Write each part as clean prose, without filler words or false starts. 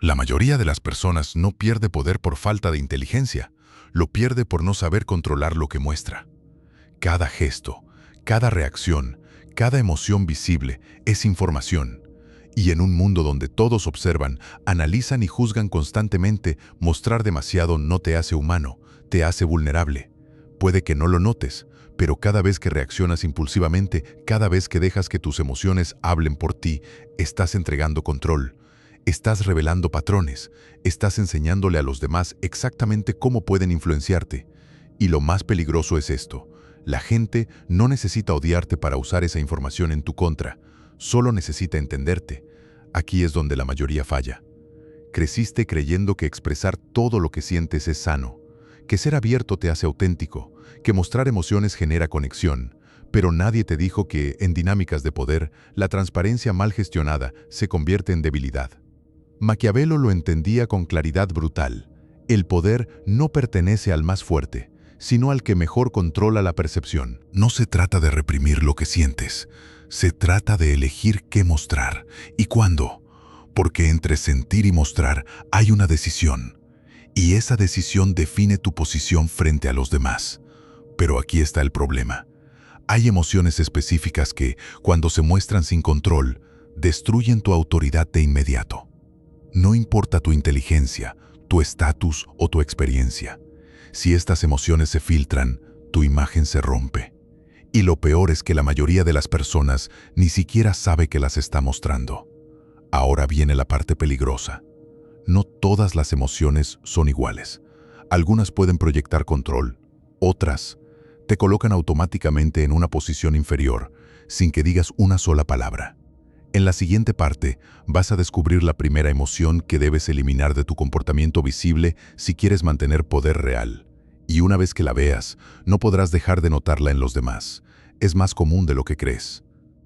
La mayoría de las personas no pierde poder por falta de inteligencia, lo pierde por no saber controlar lo que muestra. Cada gesto, cada reacción, cada emoción visible es información. Y en un mundo donde todos observan, analizan y juzgan constantemente, mostrar demasiado no te hace humano, te hace vulnerable. Puede que no lo notes, pero cada vez que reaccionas impulsivamente, cada vez que dejas que tus emociones hablen por ti, estás entregando control. Estás revelando patrones, estás enseñándole a los demás exactamente cómo pueden influenciarte. Y lo más peligroso es esto: la gente no necesita odiarte para usar esa información en tu contra, solo necesita entenderte. Aquí es donde la mayoría falla. Creciste creyendo que expresar todo lo que sientes es sano, que ser abierto te hace auténtico, que mostrar emociones genera conexión, pero nadie te dijo que, en dinámicas de poder, la transparencia mal gestionada se convierte en debilidad. Maquiavelo lo entendía con claridad brutal. El poder no pertenece al más fuerte, sino al que mejor controla la percepción. No se trata de reprimir lo que sientes, se trata de elegir qué mostrar y cuándo, porque entre sentir y mostrar hay una decisión, y esa decisión define tu posición frente a los demás. Pero aquí está el problema. Hay emociones específicas que, cuando se muestran sin control, destruyen tu autoridad de inmediato. No importa tu inteligencia, tu estatus o tu experiencia. Si estas emociones se filtran, tu imagen se rompe. Y lo peor es que la mayoría de las personas ni siquiera sabe que las está mostrando. Ahora viene la parte peligrosa. No todas las emociones son iguales. Algunas pueden proyectar control, otras te colocan automáticamente en una posición inferior, sin que digas una sola palabra. En la siguiente parte, vas a descubrir la primera emoción que debes eliminar de tu comportamiento visible si quieres mantener poder real. Y una vez que la veas, no podrás dejar de notarla en los demás. Es más común de lo que crees.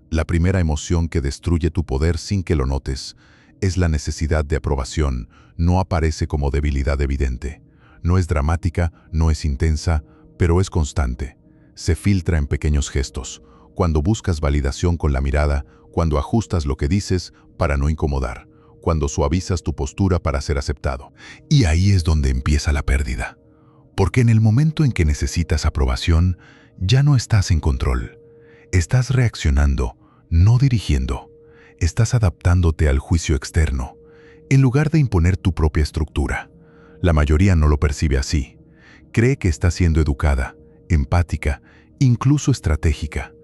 La primera emoción que destruye tu poder sin que lo notes es la necesidad de aprobación. No aparece como debilidad evidente. No es dramática, no es intensa, pero es constante. Se filtra en pequeños gestos, cuando buscas validación con la mirada, cuando ajustas lo que dices para no incomodar, cuando suavizas tu postura para ser aceptado. Y ahí es donde empieza la pérdida. Porque en el momento en que necesitas aprobación, ya no estás en control. Estás reaccionando, no dirigiendo. Estás adaptándote al juicio externo, en lugar de imponer tu propia estructura. La mayoría no lo percibe así. Cree que está siendo educada, empática, incluso estratégica.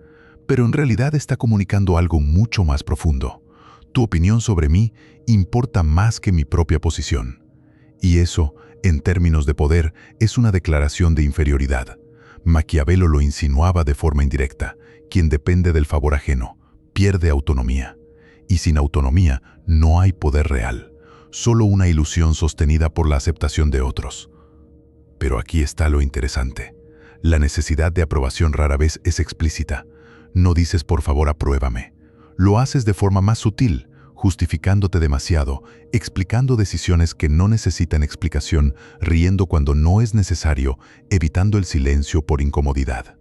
Pero en realidad está comunicando algo mucho más profundo. Tu opinión sobre mí importa más que mi propia posición. Y eso, en términos de poder, es una declaración de inferioridad. Maquiavelo lo insinuaba de forma indirecta. Quien depende del favor ajeno, pierde autonomía. Y sin autonomía no hay poder real, solo una ilusión sostenida por la aceptación de otros. Pero aquí está lo interesante. La necesidad de aprobación rara vez es explícita. No dices por favor apruébame. Lo haces de forma más sutil, justificándote demasiado, explicando decisiones que no necesitan explicación, riendo cuando no es necesario, evitando el silencio por incomodidad.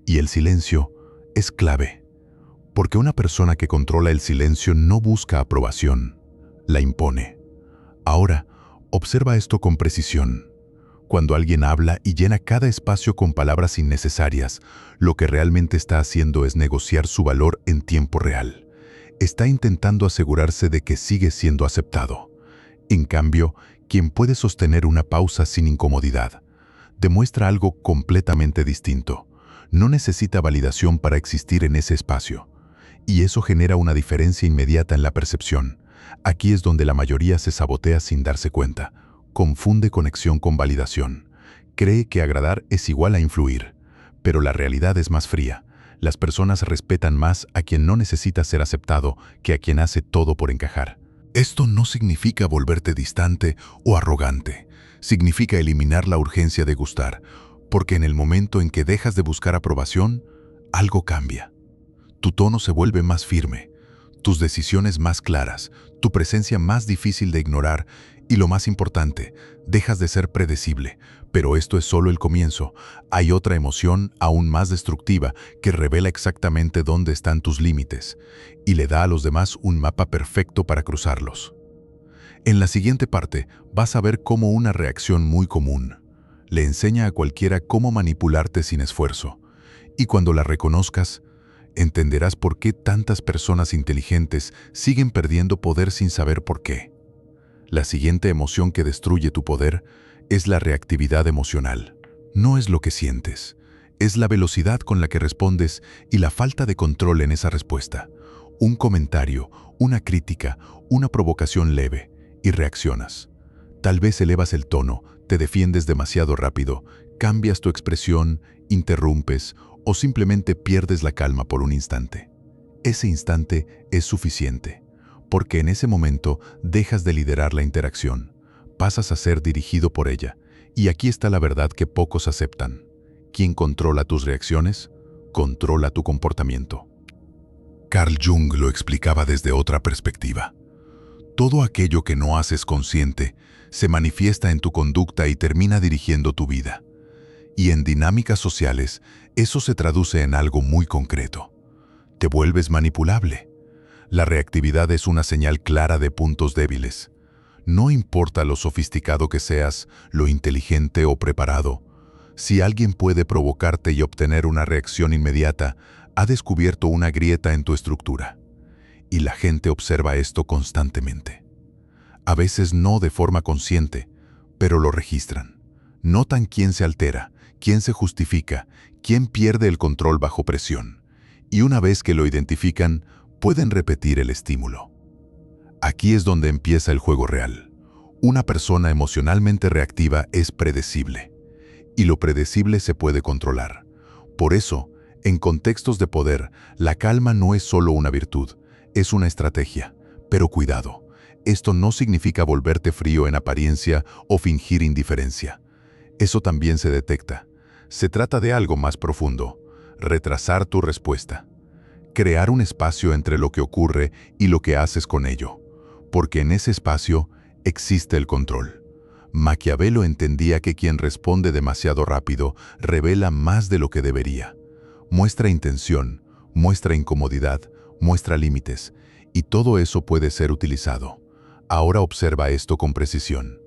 Y el silencio es clave, porque una persona que controla el silencio no busca aprobación, la impone. Ahora, observa esto con precisión. Cuando alguien habla y llena cada espacio con palabras innecesarias, lo que realmente está haciendo es negociar su valor en tiempo real. Está intentando asegurarse de que sigue siendo aceptado. En cambio, quien puede sostener una pausa sin incomodidad, demuestra algo completamente distinto. No necesita validación para existir en ese espacio. Y eso genera una diferencia inmediata en la percepción. Aquí es donde la mayoría se sabotea sin darse cuenta. Confunde conexión con validación. Cree que agradar es igual a influir. Pero la realidad es más fría. Las personas respetan más a quien no necesita ser aceptado que a quien hace todo por encajar. Esto no significa volverte distante o arrogante. Significa eliminar la urgencia de gustar, porque en el momento en que dejas de buscar aprobación, algo cambia. Tu tono se vuelve más firme, tus decisiones más claras, tu presencia más difícil de ignorar y, lo más importante, dejas de ser predecible. Pero esto es solo el comienzo. Hay otra emoción aún más destructiva que revela exactamente dónde están tus límites y le da a los demás un mapa perfecto para cruzarlos. En la siguiente parte vas a ver cómo una reacción muy común le enseña a cualquiera cómo manipularte sin esfuerzo. Y cuando la reconozcas, entenderás por qué tantas personas inteligentes siguen perdiendo poder sin saber por qué. La siguiente emoción que destruye tu poder es la reactividad emocional. No es lo que sientes, es la velocidad con la que respondes y la falta de control en esa respuesta. Un comentario, una crítica, una provocación leve, y reaccionas. Tal vez elevas el tono, te defiendes demasiado rápido, cambias tu expresión, interrumpes o simplemente pierdes la calma por un instante. Ese instante es suficiente, porque en ese momento dejas de liderar la interacción, pasas a ser dirigido por ella. Y aquí está la verdad que pocos aceptan. ¿Quién controla tus reacciones? Controla tu comportamiento. Carl Jung lo explicaba desde otra perspectiva. Todo aquello que no haces consciente se manifiesta en tu conducta y termina dirigiendo tu vida. Y en dinámicas sociales, eso se traduce en algo muy concreto. Te vuelves manipulable. La reactividad es una señal clara de puntos débiles. No importa lo sofisticado que seas, lo inteligente o preparado, si alguien puede provocarte y obtener una reacción inmediata, ha descubierto una grieta en tu estructura. Y la gente observa esto constantemente. A veces no de forma consciente, pero lo registran. Notan quién se altera, quién se justifica, quién pierde el control bajo presión. Y una vez que lo identifican, pueden repetir el estímulo. Aquí es donde empieza el juego real. Una persona emocionalmente reactiva es predecible. Y lo predecible se puede controlar. Por eso, en contextos de poder, la calma no es solo una virtud, es una estrategia. Pero cuidado, esto no significa volverte frío en apariencia o fingir indiferencia. Eso también se detecta. Se trata de algo más profundo, retrasar tu respuesta. Crear un espacio entre lo que ocurre y lo que haces con ello, porque en ese espacio existe el control. Maquiavelo entendía que quien responde demasiado rápido revela más de lo que debería. Muestra intención, muestra incomodidad, muestra límites, y todo eso puede ser utilizado. Ahora observa esto con precisión.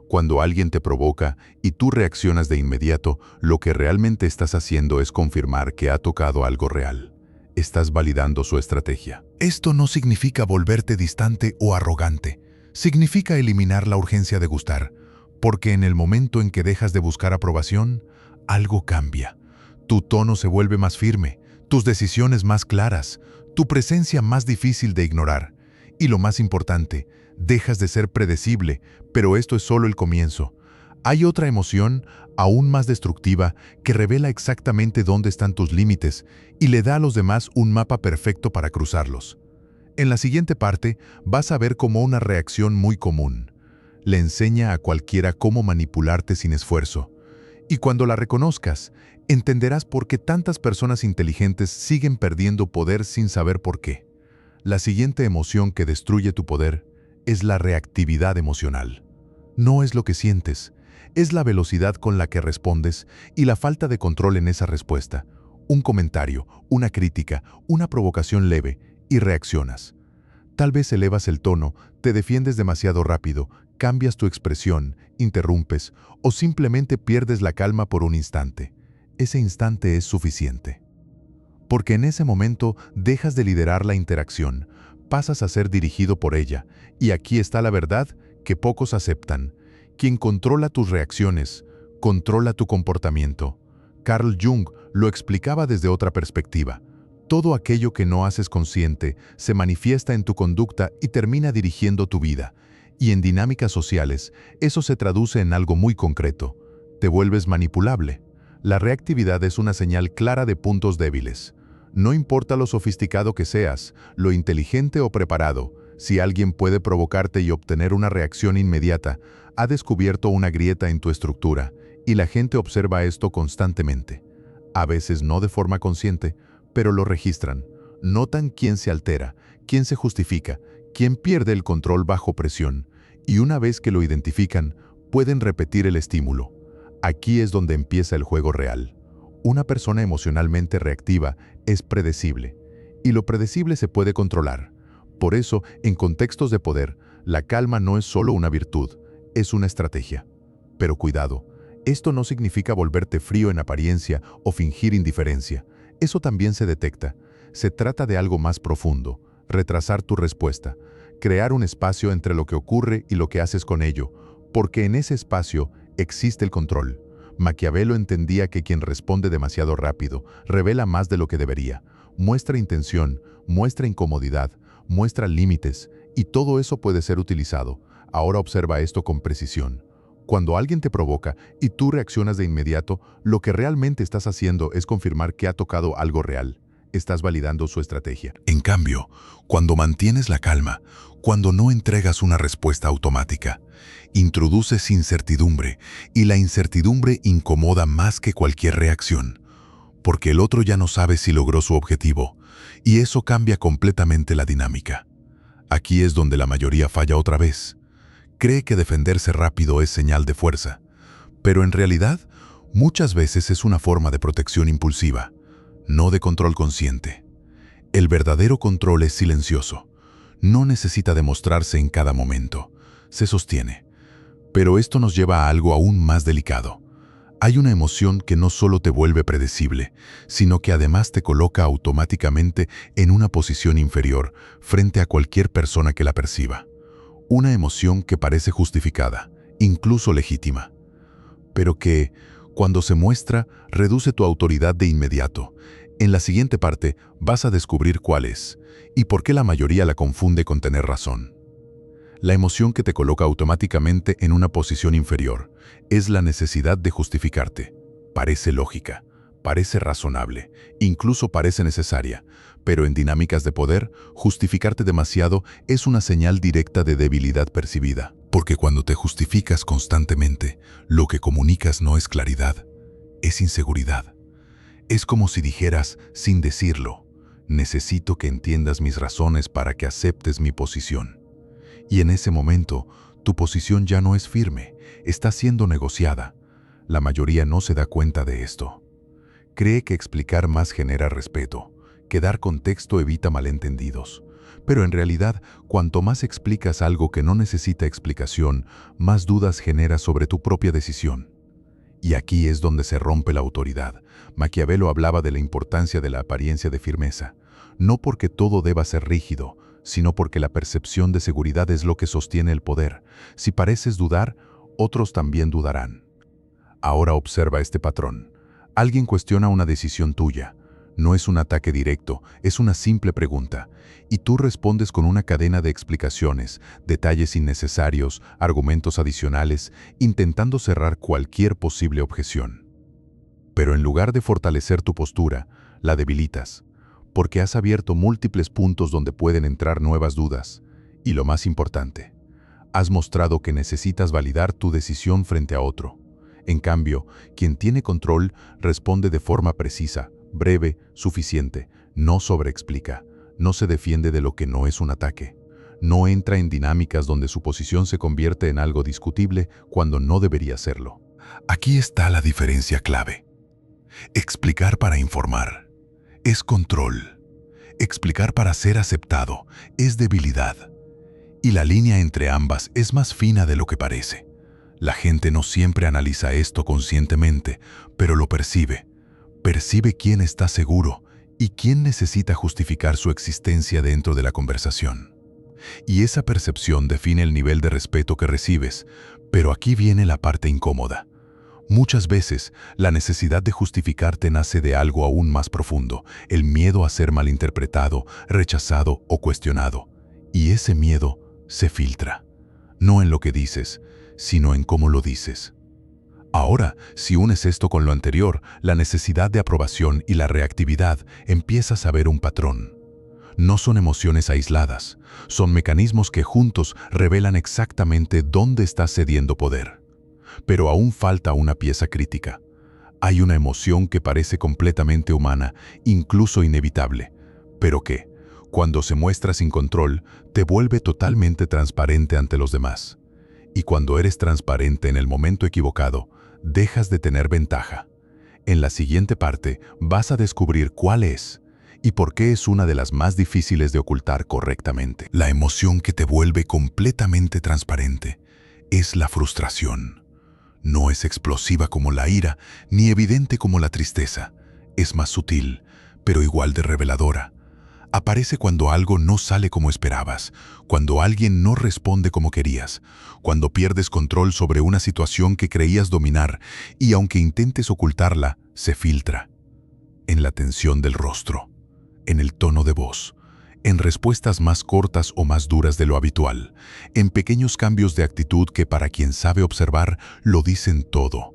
Cuando alguien te provoca y tú reaccionas de inmediato, lo que realmente estás haciendo es confirmar que ha tocado algo real. Estás validando su estrategia. Esto no significa volverte distante o arrogante. Significa eliminar la urgencia de gustar, porque en el momento en que dejas de buscar aprobación, algo cambia. Tu tono se vuelve más firme, tus decisiones más claras, tu presencia más difícil de ignorar. Y lo más importante, dejas de ser predecible, pero esto es solo el comienzo. Hay otra emoción, aún más destructiva, que revela exactamente dónde están tus límites y le da a los demás un mapa perfecto para cruzarlos. En la siguiente parte vas a ver cómo una reacción muy común le enseña a cualquiera cómo manipularte sin esfuerzo. Y cuando la reconozcas, entenderás por qué tantas personas inteligentes siguen perdiendo poder sin saber por qué. La siguiente emoción que destruye tu poder es la reactividad emocional. No es lo que sientes, es la velocidad con la que respondes y la falta de control en esa respuesta. Un comentario, una crítica, una provocación leve y reaccionas. Tal vez elevas el tono, te defiendes demasiado rápido, cambias tu expresión, interrumpes o simplemente pierdes la calma por un instante. Ese instante es suficiente. Porque en ese momento dejas de liderar la interacción, pasas a ser dirigido por ella, y aquí está la verdad que pocos aceptan. Quien controla tus reacciones, controla tu comportamiento. Carl Jung lo explicaba desde otra perspectiva. Todo aquello que no haces consciente se manifiesta en tu conducta y termina dirigiendo tu vida. Y en dinámicas sociales, eso se traduce en algo muy concreto. Te vuelves manipulable. La reactividad es una señal clara de puntos débiles. No importa lo sofisticado que seas, lo inteligente o preparado, si alguien puede provocarte y obtener una reacción inmediata, ha descubierto una grieta en tu estructura, y la gente observa esto constantemente. A veces no de forma consciente, pero lo registran. Notan quién se altera, quién se justifica, quién pierde el control bajo presión, y una vez que lo identifican, pueden repetir el estímulo. Aquí es donde empieza el juego real. Una persona emocionalmente reactiva es predecible, y lo predecible se puede controlar. Por eso, en contextos de poder, La calma no es solo una virtud, es una estrategia. Pero cuidado, esto no significa volverte frío en apariencia o fingir indiferencia. Eso también se detecta. Se trata de algo más profundo, retrasar tu respuesta, crear un espacio entre lo que ocurre y lo que haces con ello, porque en ese espacio existe el control. Maquiavelo entendía que quien responde demasiado rápido revela más de lo que debería, muestra intención, muestra incomodidad, muestra límites, y todo eso puede ser utilizado. Ahora observa esto con precisión. Cuando alguien te provoca y tú reaccionas de inmediato, lo que realmente estás haciendo es confirmar que ha tocado algo real. Estás validando su estrategia. En cambio, cuando mantienes la calma, cuando no entregas una respuesta automática, introduces incertidumbre, y la incertidumbre incomoda más que cualquier reacción, porque el otro ya no sabe si logró su objetivo, y eso cambia completamente la dinámica. Aquí es donde la mayoría falla otra vez. Cree que defenderse rápido es señal de fuerza, pero en realidad, muchas veces es una forma de protección impulsiva, no de control consciente. El verdadero control es silencioso. No necesita demostrarse en cada momento. Se sostiene. Pero esto nos lleva a algo aún más delicado. Hay una emoción que no solo te vuelve predecible, sino que además te coloca automáticamente en una posición inferior frente a cualquier persona que la perciba. Una emoción que parece justificada, incluso legítima, pero que, cuando se muestra, reduce tu autoridad de inmediato. En la siguiente parte vas a descubrir cuál es y por qué la mayoría la confunde con tener razón. La emoción que te coloca automáticamente en una posición inferior es la necesidad de justificarte. Parece lógica, parece razonable, incluso parece necesaria, pero en dinámicas de poder, justificarte demasiado es una señal directa de debilidad percibida. Porque cuando te justificas constantemente, lo que comunicas no es claridad, es inseguridad. Es como si dijeras, sin decirlo, necesito que entiendas mis razones para que aceptes mi posición. Y en ese momento, tu posición ya no es firme, está siendo negociada. La mayoría no se da cuenta de esto. Cree que explicar más genera respeto, que dar contexto evita malentendidos. Pero en realidad, cuanto más explicas algo que no necesita explicación, más dudas generas sobre tu propia decisión. Y aquí es donde se rompe la autoridad. Maquiavelo hablaba de la importancia de la apariencia de firmeza, no porque todo deba ser rígido, sino porque la percepción de seguridad es lo que sostiene el poder. Si pareces dudar, otros también dudarán. Ahora observa este patrón. Alguien cuestiona una decisión tuya. No es un ataque directo, es una simple pregunta. Y tú respondes con una cadena de explicaciones, detalles innecesarios, argumentos adicionales, intentando cerrar cualquier posible objeción. Pero en lugar de fortalecer tu postura, la debilitas, porque has abierto múltiples puntos donde pueden entrar nuevas dudas. Y lo más importante, has mostrado que necesitas validar tu decisión frente a otro. En cambio, quien tiene control responde de forma precisa, breve, suficiente, no sobreexplica, no se defiende de lo que no es un ataque, no entra en dinámicas donde su posición se convierte en algo discutible cuando no debería serlo. Aquí está la diferencia clave. Explicar para informar es control. Explicar para ser aceptado es debilidad. Y la línea entre ambas es más fina de lo que parece. La gente no siempre analiza esto conscientemente, pero lo percibe. Percibe quién está seguro y quién necesita justificar su existencia dentro de la conversación. Y esa percepción define el nivel de respeto que recibes, pero aquí viene la parte incómoda. Muchas veces, la necesidad de justificarte nace de algo aún más profundo, el miedo a ser malinterpretado, rechazado o cuestionado. Y ese miedo se filtra, no en lo que dices, sino en cómo lo dices. Ahora, si unes esto con lo anterior, la necesidad de aprobación y la reactividad, empiezas a ver un patrón. No son emociones aisladas, son mecanismos que juntos revelan exactamente dónde estás cediendo poder. Pero aún falta una pieza crítica. Hay una emoción que parece completamente humana, incluso inevitable, pero que, cuando se muestra sin control, te vuelve totalmente transparente ante los demás. Y cuando eres transparente en el momento equivocado, dejas de tener ventaja. En la siguiente parte vas a descubrir cuál es y por qué es una de las más difíciles de ocultar correctamente. La emoción que te vuelve completamente transparente es la frustración. No es explosiva como la ira, ni evidente como la tristeza. Es más sutil, pero igual de reveladora. Aparece cuando algo no sale como esperabas, cuando alguien no responde como querías, cuando pierdes control sobre una situación que creías dominar y aunque intentes ocultarla, se filtra. En la tensión del rostro, en el tono de voz, en respuestas más cortas o más duras de lo habitual, en pequeños cambios de actitud que para quien sabe observar lo dicen todo.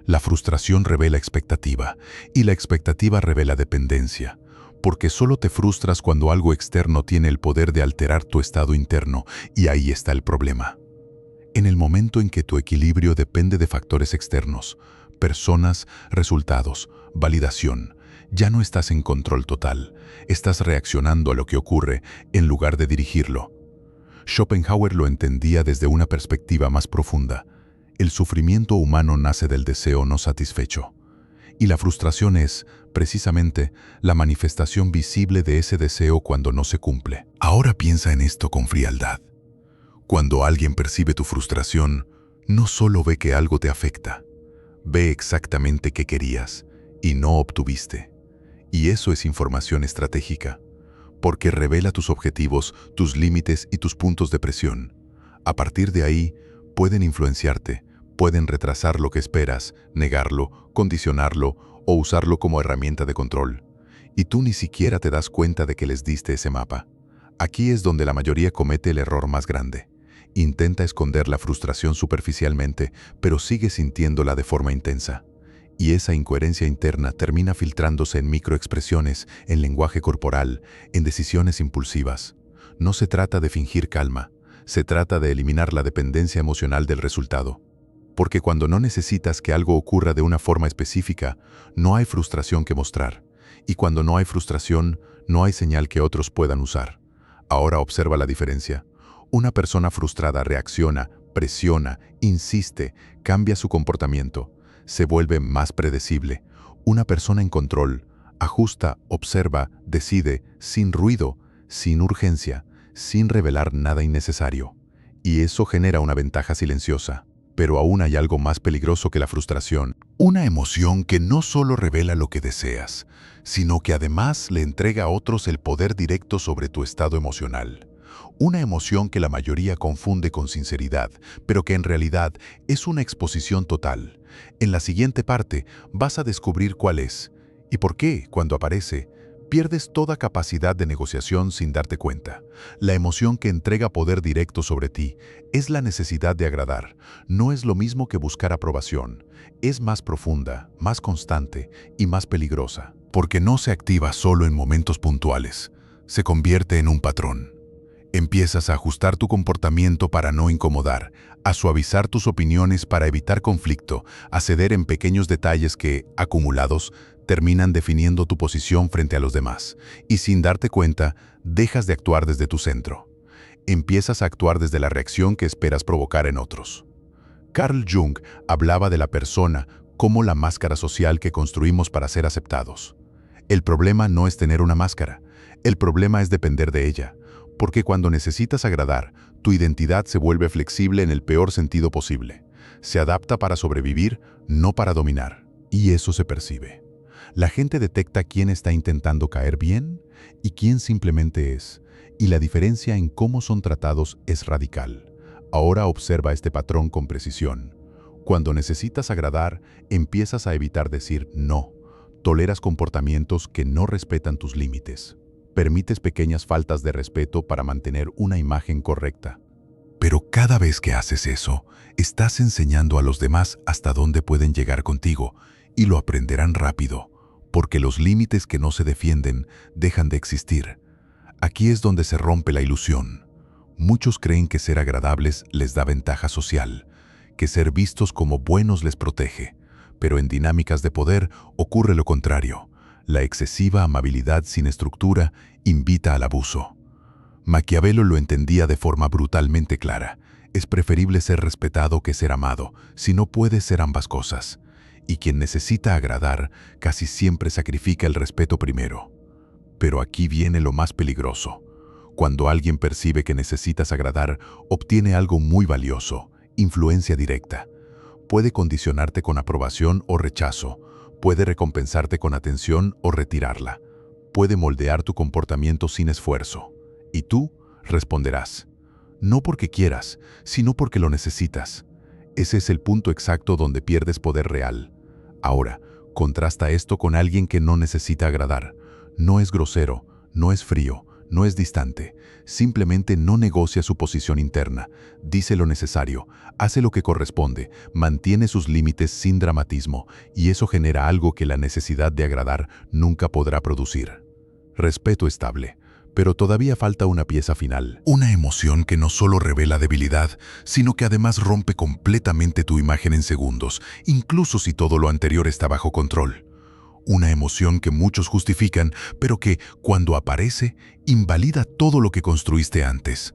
La frustración revela expectativa y la expectativa revela dependencia, porque solo te frustras cuando algo externo tiene el poder de alterar tu estado interno, y ahí está el problema. En el momento en que tu equilibrio depende de factores externos, personas, resultados, validación, ya no estás en control total, estás reaccionando a lo que ocurre en lugar de dirigirlo. Schopenhauer lo entendía desde una perspectiva más profunda. El sufrimiento humano nace del deseo no satisfecho. Y la frustración es, precisamente, la manifestación visible de ese deseo cuando no se cumple. Ahora piensa en esto con frialdad. Cuando alguien percibe tu frustración, no solo ve que algo te afecta, ve exactamente qué querías y no obtuviste. Y eso es información estratégica, porque revela tus objetivos, tus límites y tus puntos de presión. A partir de ahí, pueden influenciarte, pueden retrasar lo que esperas, negarlo, condicionarlo o usarlo como herramienta de control. Y tú ni siquiera te das cuenta de que les diste ese mapa. Aquí es donde la mayoría comete el error más grande. Intenta esconder la frustración superficialmente, pero sigue sintiéndola de forma intensa. Y esa incoherencia interna termina filtrándose en microexpresiones, en lenguaje corporal, en decisiones impulsivas. No se trata de fingir calma, se trata de eliminar la dependencia emocional del resultado. Porque cuando no necesitas que algo ocurra de una forma específica, no hay frustración que mostrar. Y cuando no hay frustración, no hay señal que otros puedan usar. Ahora observa la diferencia. Una persona frustrada reacciona, presiona, insiste, cambia su comportamiento, se vuelve más predecible. Una persona en control ajusta, observa, decide, sin ruido, sin urgencia, sin revelar nada innecesario. Y eso genera una ventaja silenciosa. Pero aún hay algo más peligroso que la frustración. Una emoción que no solo revela lo que deseas, sino que además le entrega a otros el poder directo sobre tu estado emocional. Una emoción que la mayoría confunde con sinceridad, pero que en realidad es una exposición total. En la siguiente parte vas a descubrir cuál es y por qué, cuando aparece, pierdes toda capacidad de negociación sin darte cuenta. La emoción que entrega poder directo sobre ti es la necesidad de agradar. No es lo mismo que buscar aprobación. Es más profunda, más constante y más peligrosa, porque no se activa solo en momentos puntuales. Se convierte en un patrón. Empiezas a ajustar tu comportamiento para no incomodar, a suavizar tus opiniones para evitar conflicto, a ceder en pequeños detalles que, acumulados, terminan definiendo tu posición frente a los demás. Y sin darte cuenta, dejas de actuar desde tu centro. Empiezas a actuar desde la reacción que esperas provocar en otros. Carl Jung hablaba de la persona como la máscara social que construimos para ser aceptados. El problema no es tener una máscara, el problema es depender de ella. Porque cuando necesitas agradar, tu identidad se vuelve flexible en el peor sentido posible. Se adapta para sobrevivir, no para dominar. Y eso se percibe. La gente detecta quién está intentando caer bien y quién simplemente es. Y la diferencia en cómo son tratados es radical. Ahora observa este patrón con precisión. Cuando necesitas agradar, empiezas a evitar decir no. Toleras comportamientos que no respetan tus límites. Permites pequeñas faltas de respeto para mantener una imagen correcta. Pero cada vez que haces eso, estás enseñando a los demás hasta dónde pueden llegar contigo y lo aprenderán rápido, porque los límites que no se defienden dejan de existir. Aquí es donde se rompe la ilusión. Muchos creen que ser agradables les da ventaja social, que ser vistos como buenos les protege, pero en dinámicas de poder ocurre lo contrario. La excesiva amabilidad sin estructura invita al abuso. Maquiavelo lo entendía de forma brutalmente clara. Es preferible ser respetado que ser amado, si no puede ser ambas cosas. Y quien necesita agradar, casi siempre sacrifica el respeto primero. Pero aquí viene lo más peligroso. Cuando alguien percibe que necesitas agradar, obtiene algo muy valioso: influencia directa. Puede condicionarte con aprobación o rechazo, puede recompensarte con atención o retirarla, puede moldear tu comportamiento sin esfuerzo. Y tú responderás, no porque quieras, sino porque lo necesitas. Ese es el punto exacto donde pierdes poder real. Ahora, contrasta esto con alguien que no necesita agradar. No es grosero, no es frío, no es distante. Simplemente no negocia su posición interna, dice lo necesario, hace lo que corresponde, mantiene sus límites sin dramatismo, y eso genera algo que la necesidad de agradar nunca podrá producir. Respeto estable. Pero todavía falta una pieza final. Una emoción que no solo revela debilidad, sino que además rompe completamente tu imagen en segundos, incluso si todo lo anterior está bajo control. Una emoción que muchos justifican, pero que, cuando aparece, invalida todo lo que construiste antes.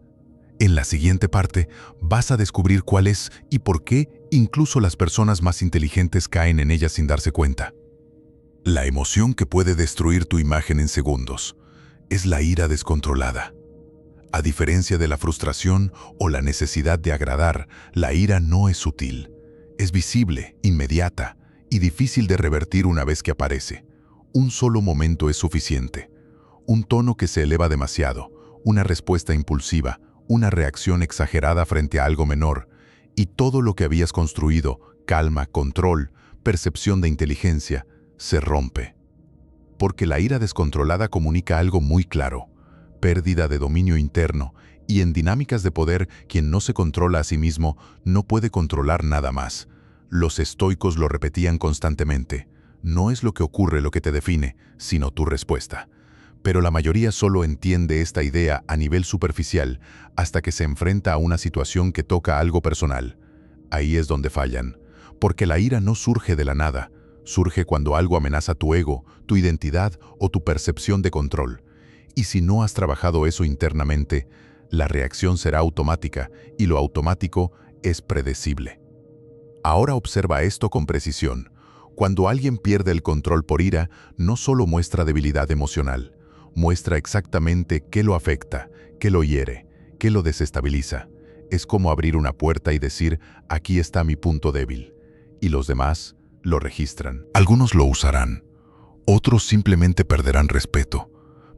En la siguiente parte, vas a descubrir cuál es y por qué incluso las personas más inteligentes caen en ella sin darse cuenta. La emoción que puede destruir tu imagen en segundos es la ira descontrolada. A diferencia de la frustración o la necesidad de agradar, la ira no es sutil. Es visible, inmediata y difícil de revertir una vez que aparece. Un solo momento es suficiente. Un tono que se eleva demasiado, una respuesta impulsiva, una reacción exagerada frente a algo menor, y todo lo que habías construido, calma, control, percepción de inteligencia, se rompe. Porque la ira descontrolada comunica algo muy claro: pérdida de dominio interno, y en dinámicas de poder, quien no se controla a sí mismo no puede controlar nada más. Los estoicos lo repetían constantemente: no es lo que ocurre lo que te define, sino tu respuesta. Pero la mayoría solo entiende esta idea a nivel superficial hasta que se enfrenta a una situación que toca algo personal. Ahí es donde fallan, porque la ira no surge de la nada. Surge cuando algo amenaza tu ego, tu identidad o tu percepción de control. Y si no has trabajado eso internamente, la reacción será automática, y lo automático es predecible. Ahora observa esto con precisión. Cuando alguien pierde el control por ira, no solo muestra debilidad emocional, muestra exactamente qué lo afecta, qué lo hiere, qué lo desestabiliza. Es como abrir una puerta y decir: aquí está mi punto débil. Y los demás lo registran. Algunos lo usarán, otros simplemente perderán respeto.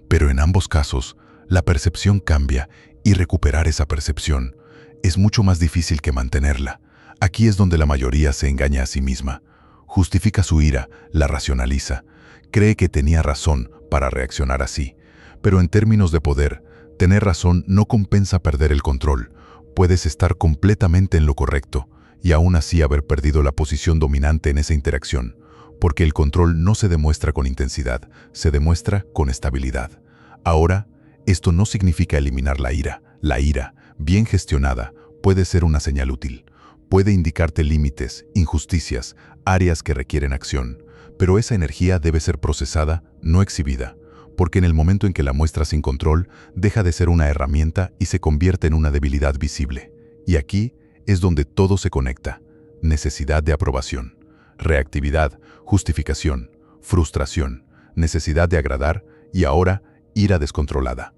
Pero en ambos casos, la percepción cambia, y recuperar esa percepción es mucho más difícil que mantenerla. Aquí es donde la mayoría se engaña a sí misma. Justifica su ira, la racionaliza, cree que tenía razón para reaccionar así. Pero en términos de poder, tener razón no compensa perder el control. Puedes estar completamente en lo correcto y aún así haber perdido la posición dominante en esa interacción, porque el control no se demuestra con intensidad, se demuestra con estabilidad. Ahora, esto no significa eliminar la ira. La ira, bien gestionada, puede ser una señal útil. Puede indicarte límites, injusticias, áreas que requieren acción, pero esa energía debe ser procesada, no exhibida, porque en el momento en que la muestras sin control, deja de ser una herramienta y se convierte en una debilidad visible. Y aquí es donde todo se conecta: necesidad de aprobación, reactividad, justificación, frustración, necesidad de agradar y ahora ira descontrolada.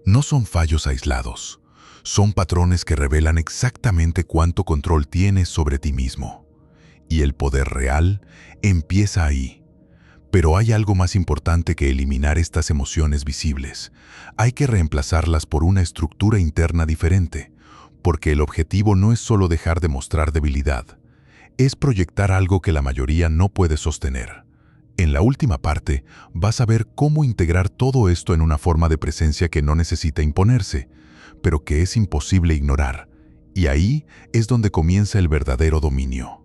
No son fallos aislados, son patrones que revelan exactamente cuánto control tienes sobre ti mismo. Y el poder real empieza ahí. Pero hay algo más importante que eliminar estas emociones visibles. Hay que reemplazarlas por una estructura interna diferente, porque el objetivo no es solo dejar de mostrar debilidad, es proyectar algo que la mayoría no puede sostener. En la última parte, vas a ver cómo integrar todo esto en una forma de presencia que no necesita imponerse, pero que es imposible ignorar. Y ahí es donde comienza el verdadero dominio.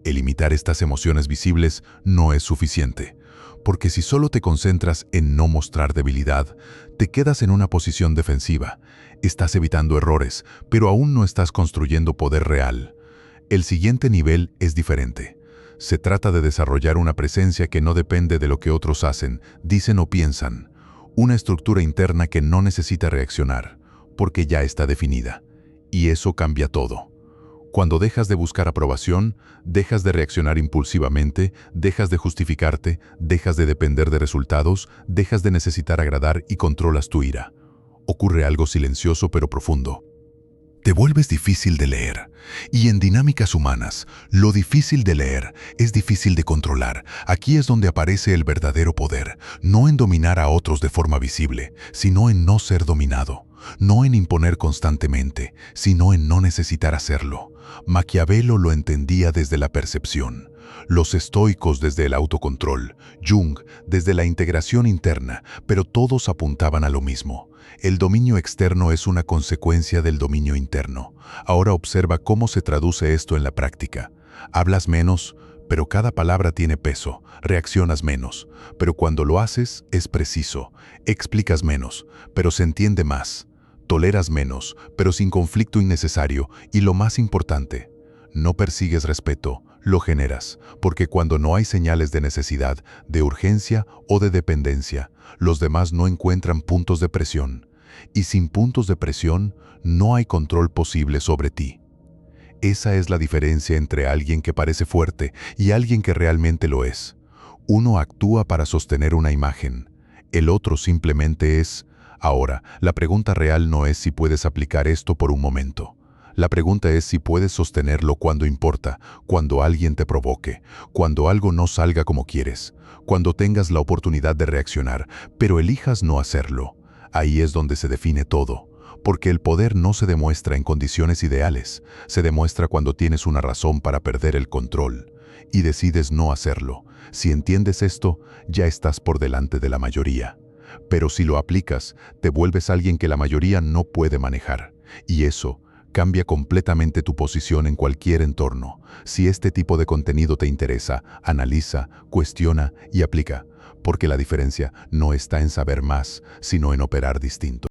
Eliminar estas emociones visibles no es suficiente, porque si solo te concentras en no mostrar debilidad, te quedas en una posición defensiva. Estás evitando errores, pero aún no estás construyendo poder real. El siguiente nivel es diferente. Se trata de desarrollar una presencia que no depende de lo que otros hacen, dicen o piensan. Una estructura interna que no necesita reaccionar, porque ya está definida. Y eso cambia todo. Cuando dejas de buscar aprobación, dejas de reaccionar impulsivamente, dejas de justificarte, dejas de depender de resultados, dejas de necesitar agradar y controlas tu ira. Ocurre algo silencioso pero profundo. Te vuelves difícil de leer. Y en dinámicas humanas, lo difícil de leer es difícil de controlar. Aquí es donde aparece el verdadero poder, no en dominar a otros de forma visible, sino en no ser dominado. No en imponer constantemente, sino en no necesitar hacerlo. Maquiavelo lo entendía desde la percepción. Los estoicos desde el autocontrol, Jung desde la integración interna, pero todos apuntaban a lo mismo. El dominio externo es una consecuencia del dominio interno. Ahora observa cómo se traduce esto en la práctica. Hablas menos, pero cada palabra tiene peso. Reaccionas menos, pero cuando lo haces es preciso. Explicas menos, pero se entiende más. Toleras menos, pero sin conflicto innecesario. Y lo más importante, no persigues respeto, lo generas, porque cuando no hay señales de necesidad, de urgencia o de dependencia, los demás no encuentran puntos de presión. Y sin puntos de presión, no hay control posible sobre ti. Esa es la diferencia entre alguien que parece fuerte y alguien que realmente lo es. Uno actúa para sostener una imagen, el otro simplemente es. Ahora, la pregunta real no es si puedes aplicar esto por un momento. La pregunta es si puedes sostenerlo cuando importa, cuando alguien te provoque, cuando algo no salga como quieres, cuando tengas la oportunidad de reaccionar, pero elijas no hacerlo. Ahí es donde se define todo, porque el poder no se demuestra en condiciones ideales, se demuestra cuando tienes una razón para perder el control y decides no hacerlo. Si entiendes esto, ya estás por delante de la mayoría. Pero si lo aplicas, te vuelves alguien que la mayoría no puede manejar, y eso cambia completamente tu posición en cualquier entorno. Si este tipo de contenido te interesa, analiza, cuestiona y aplica, porque la diferencia no está en saber más, sino en operar distinto.